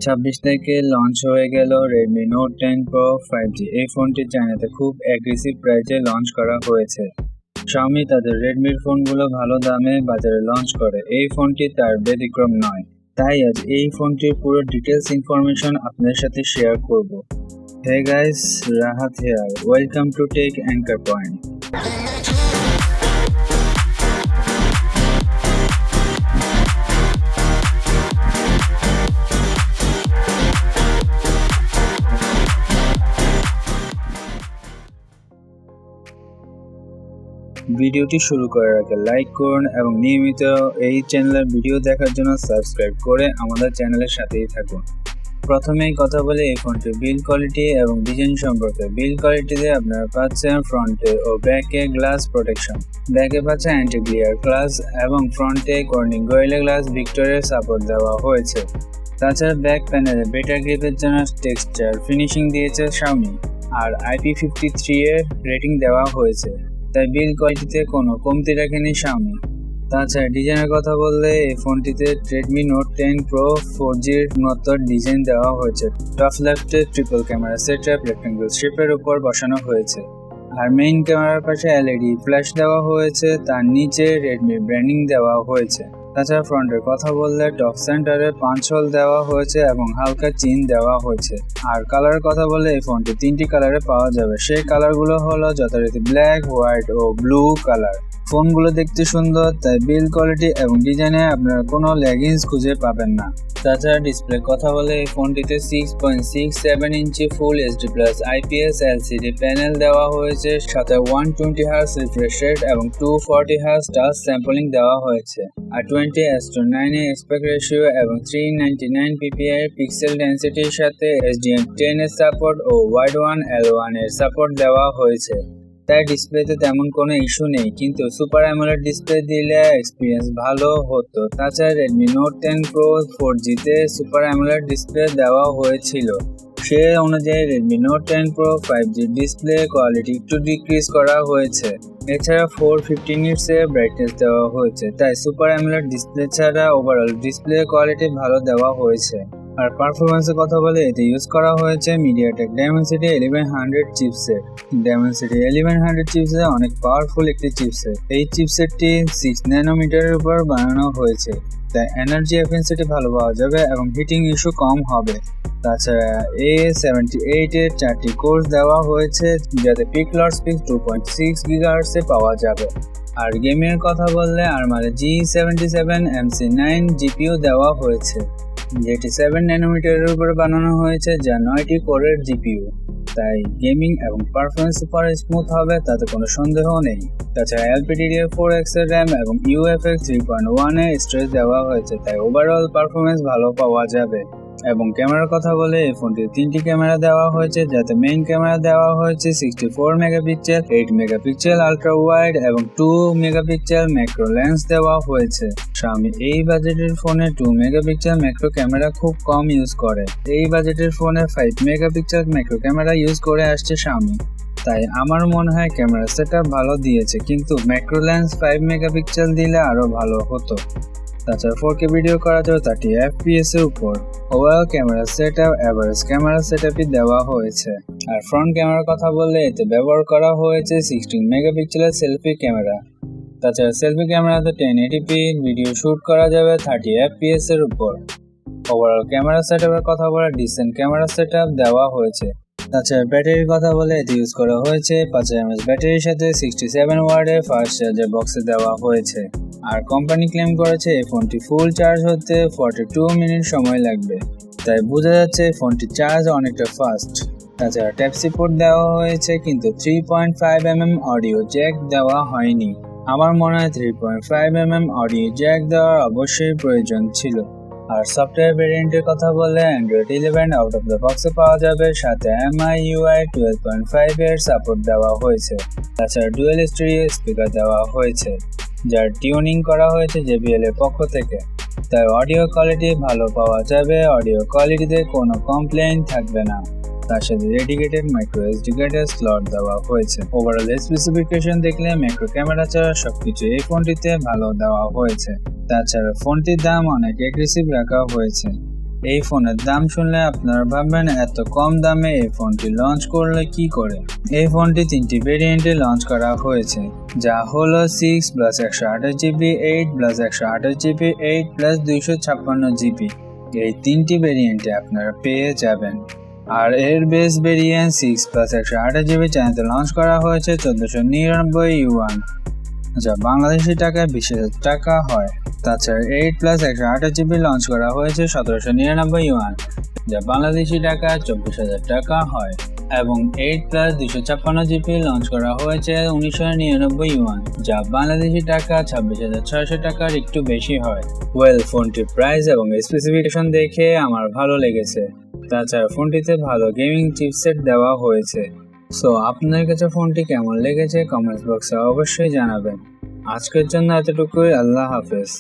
26 তারিখে লঞ্চ হয়ে গেল Redmi Note 10 Pro 5G। এই ফোনটি চায়নাতে খুব অ্যাগ্রেসিভ প্রাইসে লঞ্চ করা হয়েছে। Xiaomi তাদের Redmi ফোনগুলো ভালো দামে বাজারে লঞ্চ করে, এই ফোনটি তার ব্যতিক্রম নয়। তাই আজ এই ফোনটির পুরো ডিটেলস ইনফরমেশন আপনাদের সাথে শেয়ার করব। Hey guys, Rahat here. Welcome to Take Anchor Point. ভিডিওটি শুরু করার আগে লাইক করুন এবং নিয়মিত এই চ্যানেলের ভিডিও দেখার জন্য সাবস্ক্রাইব করে আমাদের চ্যানেলের সাথেই থাকুন। প্রথমেই কথা বলি এই ফোনটির বিল্ড কোয়ালিটি এবং ডিজাইন সম্পর্কে। বিল্ড কোয়ালিটিতে আপনারা পাচ্ছেন ফ্রন্টে ও ব্যাকে গ্লাস প্রোটেকশন, ব্যাকে পাচ্ছেন অ্যান্টি গ্লিয়ার গ্লাস এবং ফ্রন্টে কর্নিং গরিলা গ্লাস ভিক্টরের সাপোর্ট দেওয়া হয়েছে। তাছাড়া ব্যাক প্যানেলে বেটার গ্রিপের জন্য টেক্সচার ফিনিশিং দিয়েছে Xiaomi আর IP53 এর রেটিং দেওয়া হয়েছে, তাই বিল্ড কোয়ালিটিতে কোনো কমতি রাখেনি Xiaomi। তাছাড়া ডিজাইনের কথা বললে এই ফোনটিতে Redmi Note 10 Pro 4G এর মতো ডিজাইন দেওয়া হয়েছে। টপ লেফটে ট্রিপল ক্যামেরা সেটআপ রেক্ট্যাঙ্গেল শেপের উপর বসানো হয়েছে আর মেইন ক্যামেরার পাশে LED ফ্ল্যাশ দেওয়া হয়েছে, তার নিচে Redmi ব্র্যান্ডিং দেওয়া হয়েছে। তাছাড়া ফ্রন্টের কথা বললে টপ সেন্টারে পাঞ্চ হোল দেওয়া হয়েছে এবং হালকা চিন দেওয়া হয়েছে। আর কালারের কথা বললে এই ফোনটি 3টি কালারে পাওয়া যাবে, সেই কালারগুলো হলো যথারীতি ব্ল্যাক, হোয়াইট ও ব্লু কালার। ফোনগুলো দেখতে সুন্দর, তাই বিল্ড কোয়ালিটি এবং ডিজাইনে আপনারা কোনো ল্যাগিংস খুঁজে পাবেন না। তাছাড়া ডিসপ্লে কথা বলে এই ফোনটিতে 6.67 ইঞ্চি ফুল HD+ IPS LCD প্যানেল দেওয়া হয়েছে, সাথে 120Hz রিফ্রেশ রেট এবং 240Hz টাচ স্যাম্পলিং দেওয়া হয়েছে। আর 20:9 এর অ্যাসপেক্ট রেশিও এবং 399 ppi এর পিক্সেল ডেনসিটির সাথে SDN10 এর সাপোর্ট ও ওয়াইড ওয়ান L1 এর সাপোর্ট দেওয়া হয়েছে। তাই ডিসপ্লেতে তেমন কোনো ইস্যু নেই, কিন্তু সুপার অ্যামোলেড ডিসপ্লে দিলে এক্সপিরিয়েন্স ভালো হতো। তাছাড়া Redmi Note 10 Pro 4G তে সুপার অ্যামোলেড ডিসপ্লে দেওয়া হয়েছিল, সে অনুযায়ী Redmi Note 10 Pro 5G display quality একটু ডিক্রিজ করা হয়েছে। এছাড়া 450 nits এর ব্রাইটনেস দেওয়া হয়েছে, তাই সুপার অ্যামোলেড ডিসপ্লে ছাড়া ওভারঅল ডিসপ্লে কোয়ালিটি ভালো দেওয়া হয়েছে। আর পারফরমেন্সের কথা বলে এতে ইউজ করা হয়েছে MediaTek Dimensity 1100 chipset. Dimensity 1100 chipset অনেক পাওয়ারফুল একটি চিপসেট। এই চিপসেটটি 6 ন্যানোমিটারের উপর বানানো হয়েছে, তাই এনার্জি এফিসিয়েন্সি ভালো পাওয়া যাবে এবং হিটিং ইস্যু কম হবে। তাছাড়া A78 এর 4টি কোর্স দেওয়া হয়েছে, যাতে পিক লট স্পিড 2.6 GHz এ পাওয়া যাবে। আর গেমের কথা বললে ARMA G77 MC9 GPU দেওয়া হয়েছে, যেটি 7 ন্যানোমিটারের উপরে বানানো হয়েছে, যা 9টি কোরের GPU। তাই গেমিং এবং পারফরমেন্স সুপার স্মুথ হবে, তাতে কোনো সন্দেহ নেই। তাছাড়া LPDDR4X এর RAM এবং UFS 3.1 এর স্টোরেজ দেওয়া হয়েছে, তাই ওভারঅল পারফরমেন্স ভালো পাওয়া যাবে। এবং ক্যামেরার কথা বলে এই ফোনটির 3টি ক্যামেরা দেওয়া হয়েছে, যাতে মেইন ক্যামেরা দেওয়া হয়েছে 64 মেগাপিক্সেল, 8 মেগাপিক্সেল আলট্রা ওয়াইড এবং 2 মেগাপিক্সেল ম্যাক্রো লেন্স দেওয়া হয়েছে। Xiaomi এই বাজেটের ফোনে 2 মেগাপিক্সেল ম্যাক্রো ক্যামেরা খুব কম ইউজ করে, এই বাজেটের ফোনে 5 মেগাপিক্সেল ম্যাক্রো ক্যামেরা ইউজ করে আসছে Xiaomi। তাই আমার মনে হয় ক্যামেরা সেটআপ ভালো দিয়েছে, কিন্তু ম্যাক্রো লেন্স 5 মেগাপিক্সেল দিলে আরো ভালো হতো। তাছাড়া 4K ভিডিও করা যায় 30 FPS এর উপর। Overall camera setup average camera সেটআপই দেওয়া হয়েছে। আর ফ্রন্ট ক্যামেরার কথা বললে এতে ব্যবহার করা হয়েছে 16 মেগাপিক্সেলের সেলফি ক্যামেরা। তাছাড়া সেলফি ক্যামেরাতে 1080p ভিডিও শুট করা যাবে 30 FPS এর উপর। ওভারঅল ক্যামেরা সেটআপের কথা বলে ডিসেন্ট ক্যামেরা সেটআপ দেওয়া হয়েছে। তাছাড়া ব্যাটারির কথা বলে এতে ইউজ করা হয়েছে 5000 mAh ব্যাটারির সাথে 67 ওয়াটের ফাস্ট চার্জার বক্সে দেওয়া হয়েছে। আর কোম্পানি ক্লেম করেছে এই ফোনটি ফুল চার্জ হতে 42 মিনিট সময় লাগবে, তাই বোঝা যাচ্ছে এই ফোনটি চার্জ অনেকটা ফাস্ট। তাছাড়া টাইপ-সি পোর্ট দেওয়া হয়েছে, কিন্তু 3.5mm অডিও জ্যাক দেওয়া হয়নি। আমার মনে হয় 3.5mm অডিও জ্যাক দেওয়ার অবশ্যই প্রয়োজন ছিল। আর সফটওয়্যার ভেরিয়েন্টের কথা বললে Android 11 আউট অফ দ্য বক্সে পাওয়া যাবে, সাথে MIUI 12.5 এর সাপোর্ট দেওয়া হয়েছে। তাছাড়া ডুয়েল স্টেরিও স্পিকার দেওয়া হয়েছে, যার টিউনিং করা হয়েছে JBL এর পক্ষ থেকে, তাই অডিও কোয়ালিটি ভালো পাওয়া যাবে। অডিও কোয়ালিটিতে কোনো কমপ্লেইন থাকবে না। তার সাথে ডেডিকেটেড মাইক্রো এসডি কার্ডের স্লট দেওয়া হয়েছে। ওভারঅল স্পেসিফিকেশন দেখলে ম্যাক্রো ক্যামেরা ছাড়া সবকিছু এই ফোনটিতে ভালো দেওয়া হয়েছে। তাছাড়া ফোনটির দাম অনেক এগ্রেসিভ রাখা হয়েছে। এই ফোনের দাম শুনলে আপনারা ভাববেন এত কম দামে এই ফোনটি লঞ্চ করলে কি করে। এই ফোনটি 3টি ভেরিয়েন্টে লঞ্চ করা হয়েছে, যা হলো 6+128GB, 8+128GB, 8+256GB। এই 3টি ভেরিয়েন্টে আপনারা পেয়ে যাবেন। আর এর বেস ভেরিয়েন্ট 6+128GB চাইনাতে লঞ্চ করা হয়েছে 1499 ইউয়ান, যা বাংলাদেশি টাকায় 20,000 টাকা হয়। তাছাড়া 8+128GB লঞ্চ করা হয়েছে 1799 ইউয়ান, যা বাংলাদেশি টাকায় 24,000 টাকা হয়। এবং 8+256GB লঞ্চ করা হয়েছে 1999 ইউয়ান, যা বাংলাদেশি টাকা 26,600 টাকার একটু বেশি হয়। ফোনটির প্রাইস এবং স্পেসিফিকেশন দেখে আমার ভালো লেগেছে। তাছাড়া ফোনটিতে ভালো গেমিং চিপসেট দেওয়া হয়েছে। সো আপনার কাছে ফোনটি কেমন লেগেছে কমেন্টস বক্সে অবশ্যই জানাবেন। আজকের জন্য এতটুকুই। আল্লাহ হাফেজ।